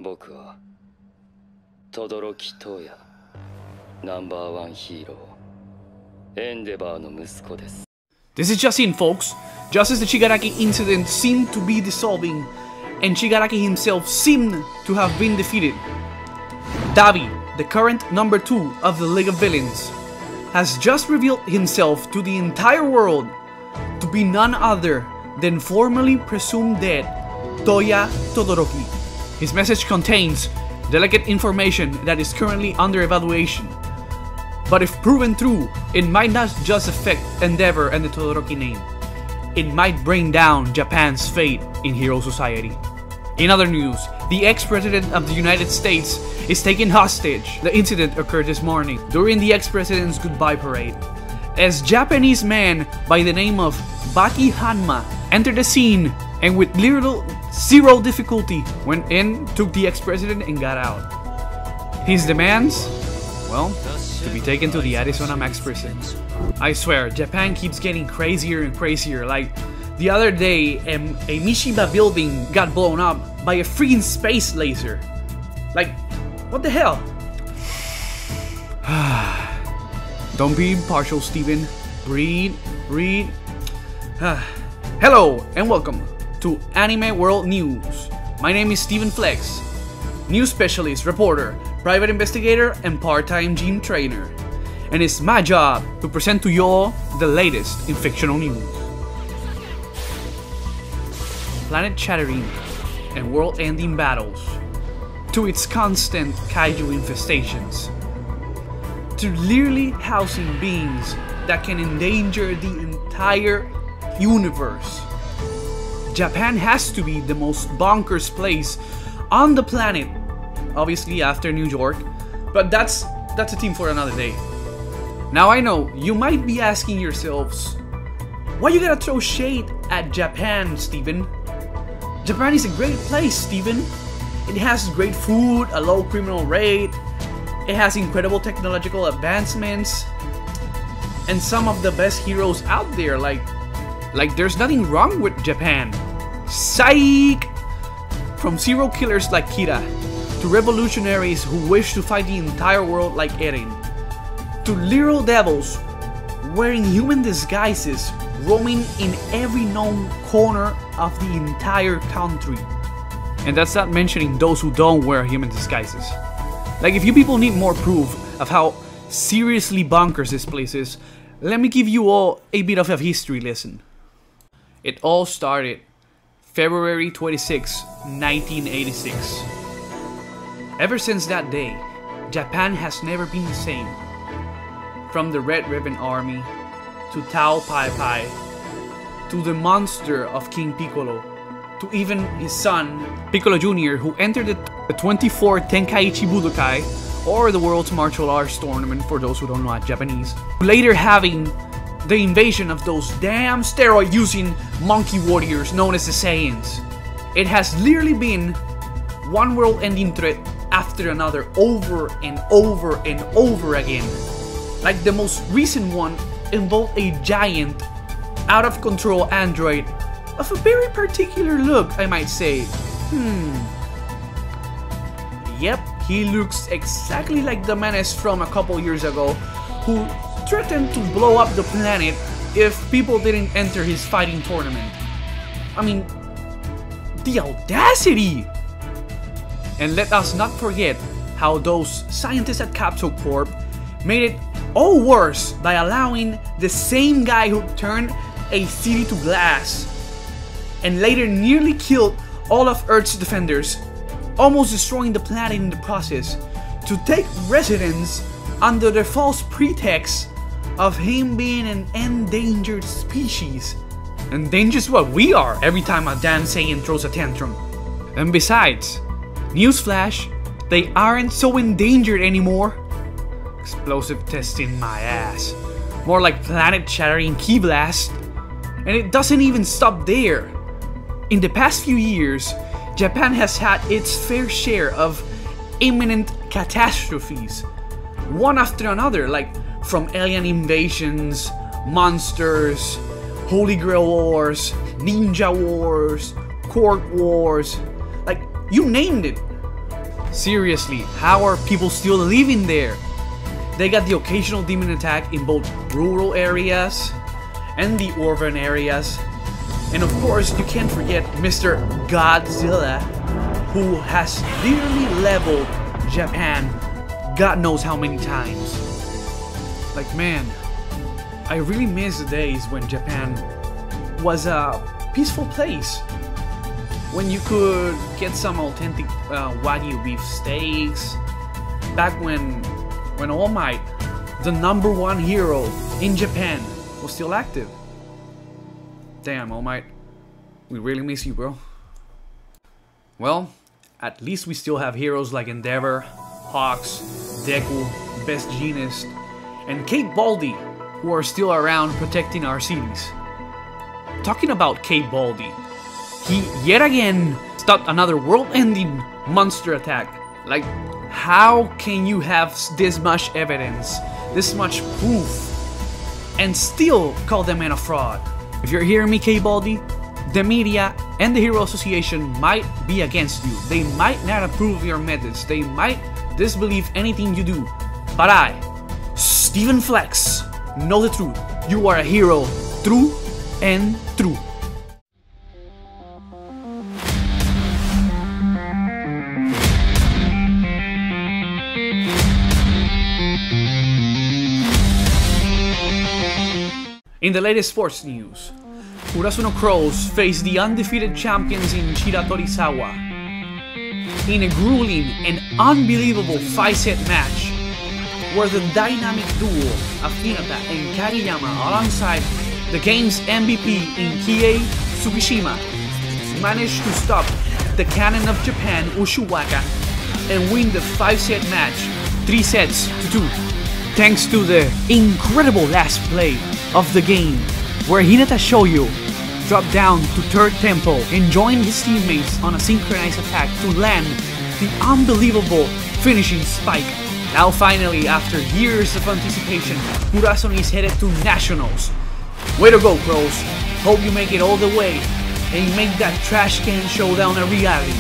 僕は轟トヤナンバーワンヒーローエンデバーの息子です。 This is just in, folks. Just as the Shigaraki incident seemed to be dissolving, and Shigaraki himself seemed to have been defeated, Dabi, the current number 2 of the League of Villains, has just revealed himself to the entire world to be none other than formerly presumed dead Toya Todoroki. His message contains delicate information that is currently under evaluation, but if proven true, it might not just affect Endeavor and the Todoroki name. It might bring down Japan's fate in hero society. In other news, the ex-president of the United States is taken hostage. The incident occurred this morning during the ex-president's goodbye parade, as Japanese man by the name of Baki Hanma entered the scene and with zero difficulty went in, took the ex-president and got out. His demands? Well, to be taken to the Arizona Max prison. I swear, Japan keeps getting crazier and crazier. Like, the other day, a Mishiba building got blown up by a freaking space laser. Like, what the hell? Don't be impartial, Steven. Breathe. Hello and welcome to Anime World News. My name is Steven Flex, news specialist, reporter, private investigator, and part-time gym trainer. And it's my job to present to you all the latest in fictional news. Planet-shattering and world-ending battles, to its constant kaiju infestations, to literally housing beings that can endanger the entire universe. Japan has to be the most bonkers place on the planet, obviously after New York, but that's a theme for another day. Now I know, you might be asking yourselves, why you gotta throw shade at Japan, Steven? Japan is a great place, Steven. It has great food, a low criminal rate, it has incredible technological advancements, and some of the best heroes out there. Like there's nothing wrong with Japan. Psych! From serial killers like Kira, to revolutionaries who wish to fight the entire world like Eren, to literal devils wearing human disguises roaming in every known corner of the entire country. And that's not mentioning those who don't wear human disguises. Like, if you people need more proof of how seriously bonkers this place is, let me give you all a bit of a history lesson. It all started February 26, 1986. Ever since that day, Japan has never been the same. From the Red Ribbon Army, to Tao Pai Pai, to the monster of King Piccolo, to even his son, Piccolo Jr., who entered the 24th Tenkaichi Budokai, or the World's Martial Arts Tournament for those who don't know Japanese, later having the invasion of those damn steroid-using monkey warriors known as the Saiyans. It has literally been one world-ending threat after another, over and over and over again. Like, the most recent one involved a giant, out-of-control android of a very particular look, I might say. Yep, he looks exactly like the menace from a couple years ago, who threatened to blow up the planet if people didn't enter his fighting tournament. I mean, the audacity! And let us not forget how those scientists at Capsule Corp made it all worse by allowing the same guy who turned a city to glass and later nearly killed all of Earth's defenders, almost destroying the planet in the process, to take residence under the false pretext of him being an endangered species. Endangered is what we are every time a damn Saiyan throws a tantrum. And besides, newsflash, they aren't so endangered anymore. Explosive testing my ass. More like planet-shattering key blast. And it doesn't even stop there. In the past few years, Japan has had its fair share of imminent catastrophes, one after another, like from alien invasions, monsters, Holy Grail wars, ninja wars, court wars, like, you named it. Seriously, how are people still living there? They got the occasional demon attack in both rural areas and the urban areas. And of course, you can't forget Mr. Godzilla, who has literally leveled Japan God knows how many times. Like, man, I really miss the days when Japan was a peaceful place, when you could get some authentic Wagyu beef steaks, back when All Might, the #1 hero in Japan, was still active. Damn, All Might, we really miss you, bro. Well, at least we still have heroes like Endeavor, Hawks, Deku, Best Jeanist, and Kate Baldy, who are still around protecting our cities. Talking about Kate Baldy, he yet again stopped another world-ending monster attack. Like, how can you have this much evidence, this much proof, and still call the man a fraud? If you're hearing me, Kate Baldy, the media and the Hero Association might be against you. They might not approve of your methods. They might disbelieve anything you do. But I, Steven Flex, know the truth. You are a hero through and through. In the latest sports news, Urasuno Crows face the undefeated champions in Shiratorizawa in a grueling and unbelievable 5-set match where the dynamic duo of Hinata and Kageyama alongside the game's MVP in Kie Tsukishima managed to stop the cannon of Japan, Ushiwaka, and win the 5-set match 3-2, thanks to the incredible last play of the game, where Hinata Shoyo dropped down to 3rd tempo and joined his teammates on a synchronized attack to land the unbelievable finishing spike. Now finally, after years of anticipation, Urason is headed to Nationals. Way to go, Crows. Hope you make it all the way and make that trash can showdown a reality.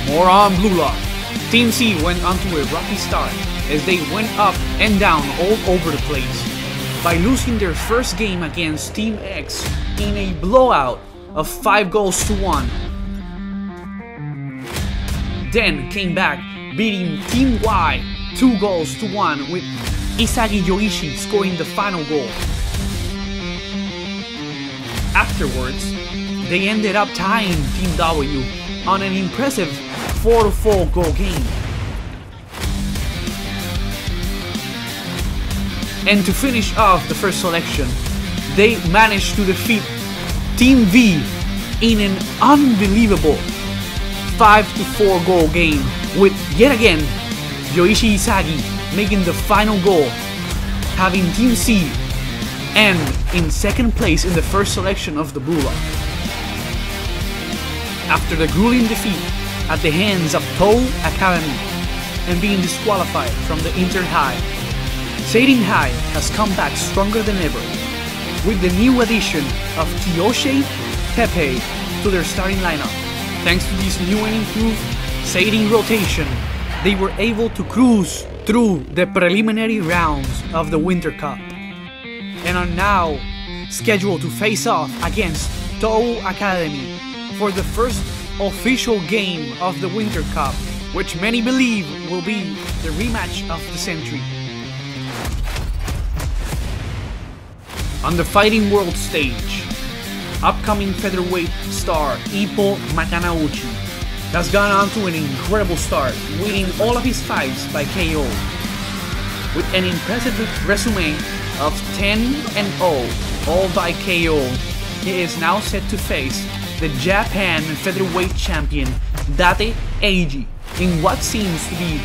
More on Blue Lock. Team C went onto a rocky start as they went up and down all over the place by losing their first game against Team X in a blowout of 5-1. Then came back, beating Team Y 2-1 with Isagi Yoichi scoring the final goal. Afterwards, they ended up tying Team W on an impressive 4-4 goal game. And to finish off the first selection, they managed to defeat Team V in an unbelievable 5-4 goal game, with yet again Yoichi Isagi making the final goal, having Team C end in 2nd place in the first selection of the Blue Lock. After the grueling defeat at the hands of Toya Academy and being disqualified from the Inter-High, Seirin High has come back stronger than ever, with the new addition of Kiyoshi Teppei to their starting lineup. Thanks to this new and improved Seirin rotation, they were able to cruise through the preliminary rounds of the Winter Cup, and are now scheduled to face off against Toya Academy for the first official game of the Winter Cup, which many believe will be the rematch of the century. On the Fighting World stage, upcoming featherweight star Ippo Makanauchi has gone on to an incredible start, winning all of his fights by KO. With an impressive resume of 10-0, all by KO, he is now set to face the Japan featherweight champion Date Eiji in what seems to be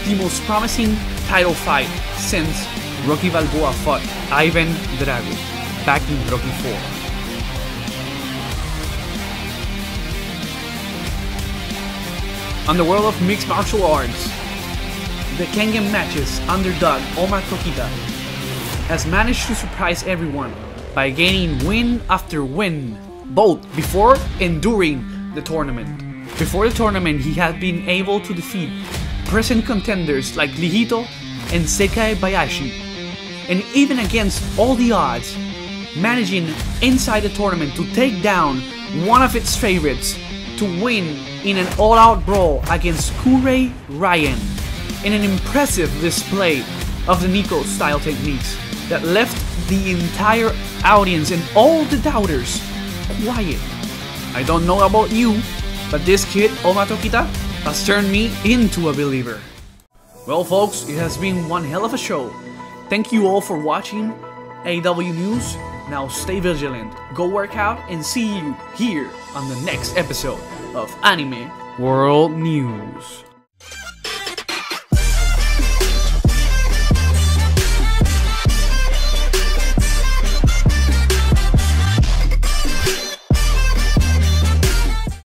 the most promising title fight since Rocky Balboa fought Ivan Drago back in Rocky IV. On the world of mixed martial arts, the Kengen matches underdog Omar Tokita has managed to surprise everyone by gaining win after win, both before and during the tournament. Before the tournament, he had been able to defeat present contenders like Lijito and Sekai Bayashi, and even against all the odds, managing inside the tournament to take down one of its favorites to win in an all-out brawl against Kurei Ryan, in an impressive display of the Nico style techniques that left the entire audience and all the doubters quiet. I don't know about you, but this kid, Oma Tokita, has turned me into a believer. Well folks, it has been one hell of a show. Thank you all for watching AW News. Now stay vigilant, go work out, and see you here on the next episode of Anime World News.